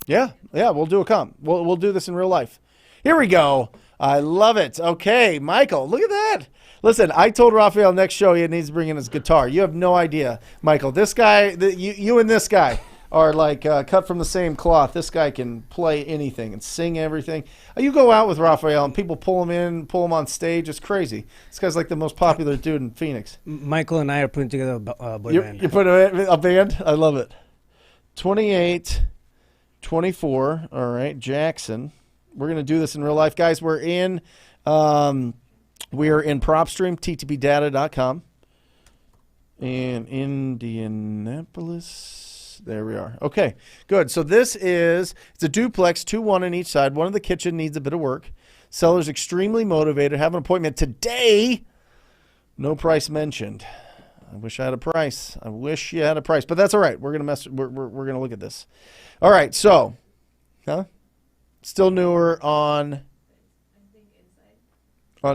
Yeah, yeah, we'll do a comp. We'll do this in real life. Here we go. I love it. Okay, Michael, look at that. Listen, I told Raphael next show he needs to bring in his guitar. You have no idea, Michael. This guy, you and this guy are like cut from the same cloth. This guy can play anything and sing everything. You go out with Raphael and people pull him in, pull him on stage. It's crazy. This guy's like the most popular dude in Phoenix. Michael and I are putting together a boy band. You're putting a band? I love it. 28, 24. All right, Jackson. We're going to do this in real life. Guys, we're in PropStream, ttpdata.com. In Indianapolis. There we are. Okay, good. So it's a duplex, 2-1 on each side. One of the kitchen needs a bit of work. Seller's extremely motivated. Have an appointment today. No price mentioned. I wish I had a price. I wish you had a price, but that's all right. We're gonna look at this. All right. So, still newer on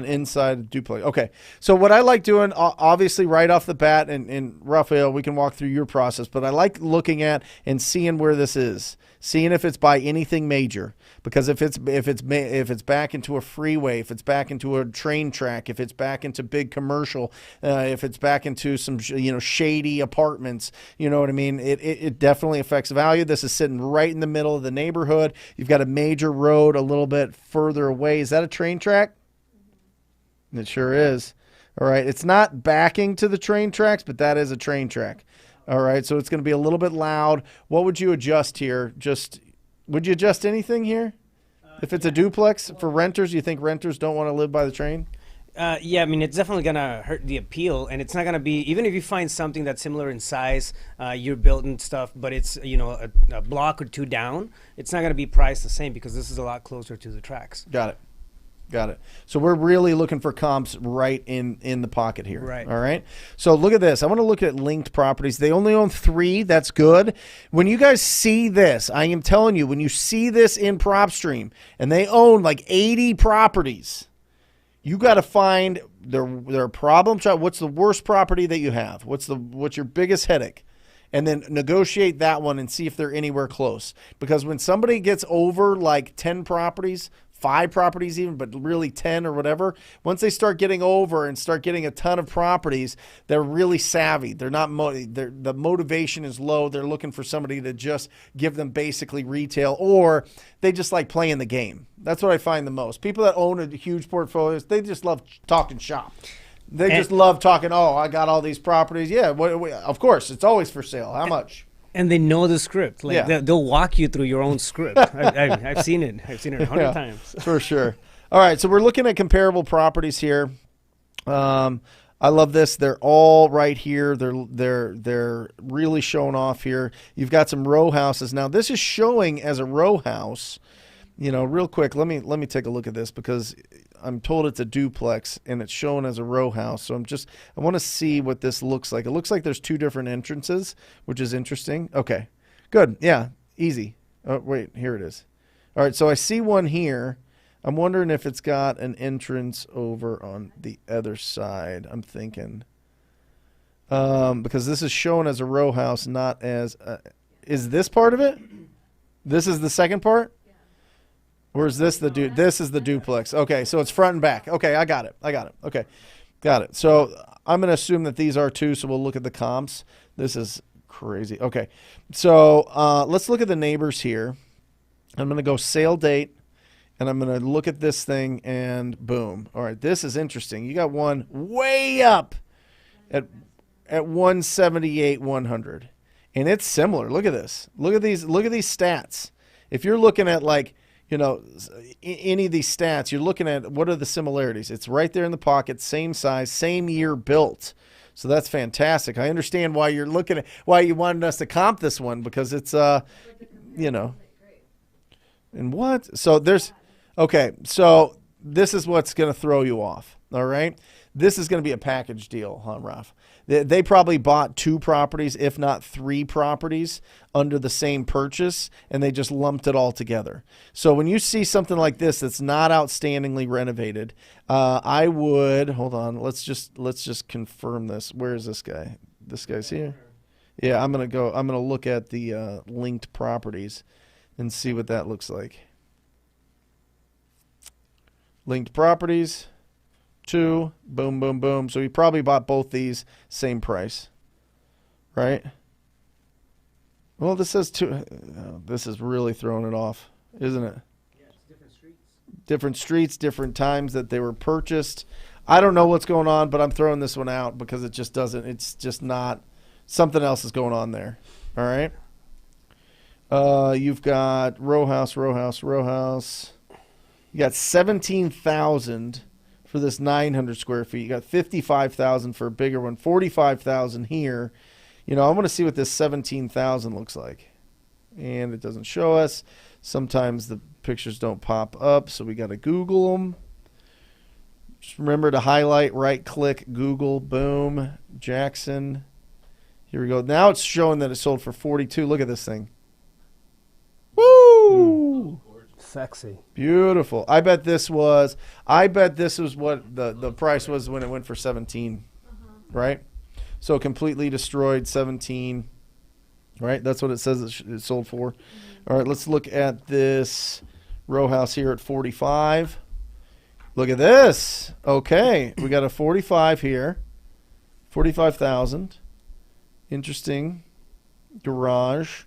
inside duplex. Okay. So what I like doing, obviously right off the bat, and Raphael, we can walk through your process, but I like looking at and seeing where this is, seeing if it's by anything major. Because if it's back into a freeway, if it's back into a train track, if it's back into big commercial, if it's back into some shady apartments, you know what I mean? It definitely affects value. This is sitting right in the middle of the neighborhood. You've got a major road a little bit further away. Is that a train track? It sure is. All right. It's not backing to the train tracks, but that is a train track. All right. So it's going to be a little bit loud. What would you adjust here? Would you adjust anything here? If it's a duplex for renters, you think renters don't want to live by the train? Yeah, I mean, it's definitely going to hurt the appeal, and it's not going to be, even if you find something that's similar in size, you're building stuff, but it's, a block or two down, it's not going to be priced the same because this is a lot closer to the tracks. Got it. So we're really looking for comps right in the pocket here. Right. All right. So look at this. I want to look at linked properties. They only own 3. That's good. When you guys see this, I am telling you, when you see this in PropStream and they own like 80 properties, you got to find their problem child. What's the worst property that you have? What's your biggest headache? And then negotiate that one and see if they're anywhere close. Because when somebody gets over like 10 properties, 5 properties even, but really 10 or whatever, once they start getting over and start getting a ton of properties, they're really savvy. They're not the motivation is low. They're looking for somebody to just give them basically retail, or they just like playing the game. That's what I find the most. People that own a huge portfolios, they just love talking shop. They just love talking, oh, I got all these properties. Yeah, of course, it's always for sale. How much? And they know the script. Like they'll walk you through your own script. I've seen it. I've seen it 100 times. For sure. All right, so we're looking at comparable properties here. I love this. They're all right here. They're really showing off here. You've got some row houses. Now this is showing as a row house. Real quick, let me take a look at this because I'm told it's a duplex and it's shown as a row house. So I want to see what this looks like. It looks like there's 2 different entrances, which is interesting. Okay, good. Yeah, easy. Oh, wait, here it is. All right, so I see one here. I'm wondering if it's got an entrance over on the other side. I'm thinking. Because this is shown as a row house, not as is this part of it? This is the second part? Or is this this is the duplex? Okay, so it's front and back. Okay, I got it. Okay, got it. So I'm going to assume that these are 2, so we'll look at the comps. This is crazy. Okay, so let's look at the neighbors here. I'm going to go sale date, and I'm going to look at this thing, and boom. All right, this is interesting. You got one way up at 178, 100, and it's similar. Look at this. Look at these stats. If you're looking at like, any of these stats, you're looking at what are the similarities. It's right there in the pocket, same size, same year built. So that's fantastic. I understand why you wanted us to comp this one because it's, And what? So so this is what's going to throw you off. All right. This is going to be a package deal, huh, Ralph? They probably bought 2 properties, if not 3 properties under the same purchase, and they just lumped it all together. So when you see something like this that's not outstandingly renovated, I would, hold on, let's just confirm this. Where is this guy? This guy's here. Yeah, I'm going to look at the linked properties and see what that looks like. Linked properties, 2, boom, boom, boom. So he probably bought both these same price, right? Well, this says 2. This is really throwing it off, isn't it? Yeah, it's different streets. Different streets, different times that they were purchased. I don't know what's going on, but I'm throwing this one out because it just doesn't. It's just not. Something else is going on there. All right. You've got row house. You got 17,000 for this 900 square feet. You got 55,000 for a bigger one. 45,000 here. You know, I want to see what this 17,000 looks like, and it doesn't show us. Sometimes the pictures don't pop up, so we got to Google them. Just remember to highlight, right-click, Google, boom, Jackson. Here we go. Now it's showing that it sold for 42. Look at this thing. Woo! Sexy. Beautiful. I bet this was what the price was when it went for 17. Right? So completely destroyed, 17. Right? That's what it says it sold for. All right, let's look at this row house here at 45. Look at this. Okay, we got a 45 here. 45,000. Interesting. Garage.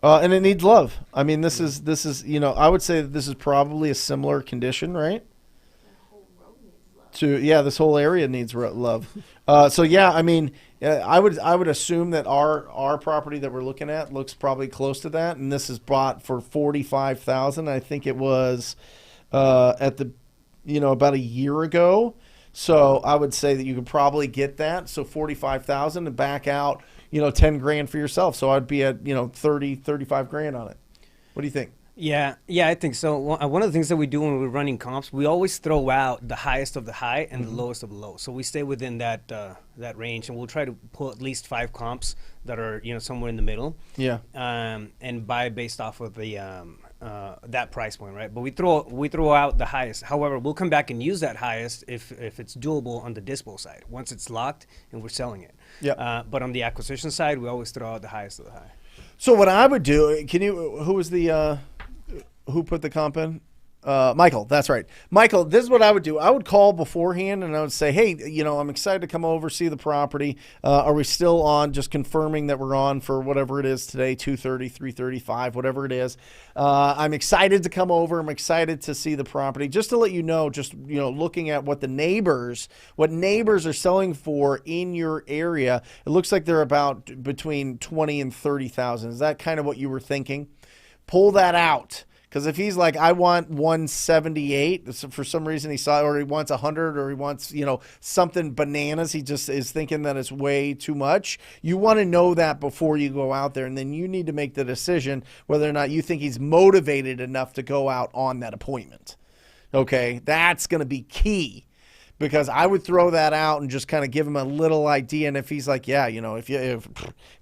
And it needs love. I mean, this is, you know, I would say that this is probably a similar condition, right? This whole area needs love. So yeah, I mean, I would assume that our property that we're looking at looks probably close to that, and this is bought for 45,000. I think it was at the, you know, about a year ago. So I would say that you could probably get that. So 45,000 and back out, you know, 10 grand for yourself. So I'd be at, you know, 30, 35 grand on it. What do you think? Yeah, I think so. One of the things that we do when we're running comps, we always throw out the highest of the high and the lowest of the low. So we stay within that range, and we'll try to pull at least 5 comps that are, you know, somewhere in the middle. Yeah. And buy based off of the that price point, right? But we throw out the highest. However, we'll come back and use that highest if it's doable on the dispo side once it's locked and we're selling it. Yeah. But on the acquisition side, we always throw out the highest of the high. So what I would do, who put the comp in? Michael, that's right. Michael, this is what I would do. I would call beforehand and I would say, hey, you know, I'm excited to come over, see the property. Are we still on? Just confirming that we're on for whatever it is today, 2:30, 3:35, whatever it is. I'm excited to come over. I'm excited to see the property. Just to let you know, just, you know, looking at what neighbors are selling for in your area, it looks like they're about between 20 and 30,000. Is that kind of what you were thinking? Pull that out. Because if he's like, I want 178, for some reason he saw, or he wants 100, or he wants, you know, something bananas, he just is thinking that it's way too much. You want to know that before you go out there, and then you need to make the decision whether or not you think he's motivated enough to go out on that appointment. Okay, that's going to be key. Because I would throw that out and just kind of give him a little idea, and if he's like, yeah, you know, if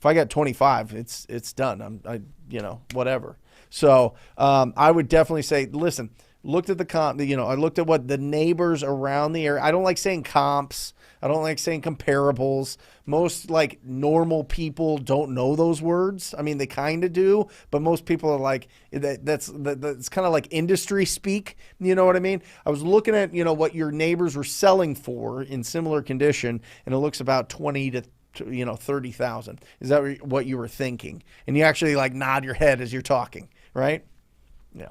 I got 25, it's done. You know, whatever. So I would definitely say, listen, looked at the comp, you know, I looked at what the neighbors around the area. I don't like saying comps. I don't like saying comparables. Most like normal people don't know those words. I mean, they kind of do, but most people are like, that's kind of like industry speak. You know what I mean? I was looking at, you know, what your neighbors were selling for in similar condition, and it looks about 20 to 30,000. Is that what you were thinking? And you actually like nod your head as you're talking, right? Yeah.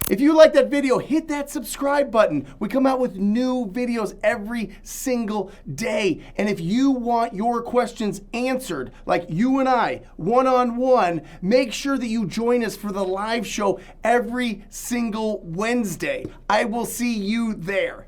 If you like that video, hit that subscribe button. We come out with new videos every single day. And if you want your questions answered, like you and I, one-on-one, make sure that you join us for the live show every single Wednesday. I will see you there.